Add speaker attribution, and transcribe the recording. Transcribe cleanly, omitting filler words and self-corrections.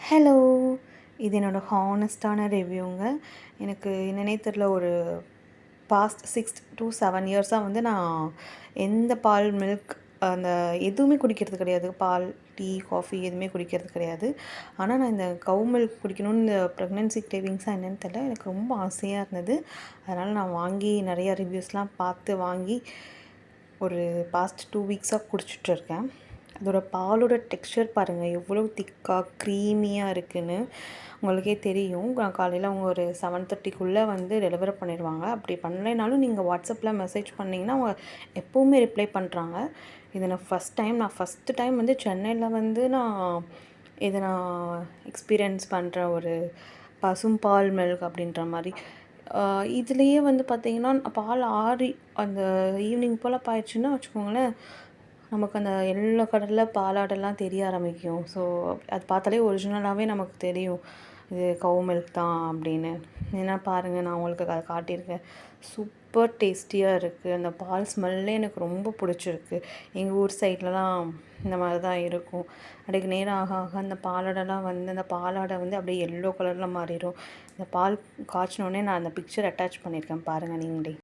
Speaker 1: Hello! இது என்னோட ஹானஸ்ட்டான ரிவ்யூங்க. எனக்கு என்னன்னே தெரில, ஒரு பாஸ்ட் 6 to 7 இயர்ஸா வந்து நான் எந்த பால், மில்க் அந்த எதுவுமே குடிக்கிறது கிடையாது. பால், டீ, காஃபி எதுவுமே குடிக்கிறது கிடையாது. ஆனா, நான் இந்த கவ் மில்க் குடிக்கணும்னு இந்த ப்ரெக்னன்சி கிரேவிங்ஸா என்னன்னு தெரில. எனக்கு ரொம்ப ஆசையாக இருந்தது. அதனால் நான் வாங்கி நிறையா ரிவ்யூஸ்லாம் பார்த்து வாங்கி ஒரு பாஸ்ட் 2 வீக்ஸாக குடிச்சிட்டு இருக்கேன். அதோட பாலோட டெக்ஸ்சர் பாருங்கள், எவ்வளோ திக்காக க்ரீமியாக இருக்குன்னு உங்களுக்கே தெரியும். காலையில் அவங்க ஒரு 7:30க்குள்ளே வந்து டெலிவரி பண்ணிடுவாங்க. அப்படி பண்ணலைனாலும் நீங்கள் வாட்ஸ்அப்பில் மெசேஜ் பண்ணிங்கன்னா அவங்க எப்போவுமே ரிப்ளை பண்ணுறாங்க. இது நான் ஃபஸ்ட்டு டைம் வந்து சென்னையில் வந்து நான் எக்ஸ்பீரியன்ஸ் பண்ணுற ஒரு பசும்பால் மில்க் அப்படின்ற மாதிரி. இதுலேயே வந்து பார்த்திங்கன்னா, பால் ஆறி அந்த ஈவினிங் போல் பாயிடுச்சுன்னா வச்சுக்கோங்களேன், நமக்கு அந்த எல்லோ கலரில் பாலாடைலாம் தெரிய ஆரம்பிக்கும். ஸோ அது பார்த்தாலே ஒரிஜினலாகவே நமக்கு தெரியும், இது கவ் மில்க் தான் அப்படின்னு. ஏன்னா பாருங்கள், நான் உங்களுக்கு அதை காட்டியிருக்கேன். சூப்பர் டேஸ்டியாக இருக்குது. அந்த பால் ஸ்மெல்லே எனக்கு ரொம்ப பிடிச்சிருக்கு. எங்கள் ஊர் சைட்லலாம் இந்த மாதிரி தான் இருக்கும். அதுக்கு நேரம் ஆக ஆக அந்த பாலாடைலாம் வந்து அந்த பாலாடை வந்து அப்படியே எல்லோ கலரில் மாறிடும். இந்த பால் காய்ச்சினோடனே நான் அந்த பிக்சர் அட்டாச் பண்ணியிருக்கேன், பாருங்கள் நீங்களே.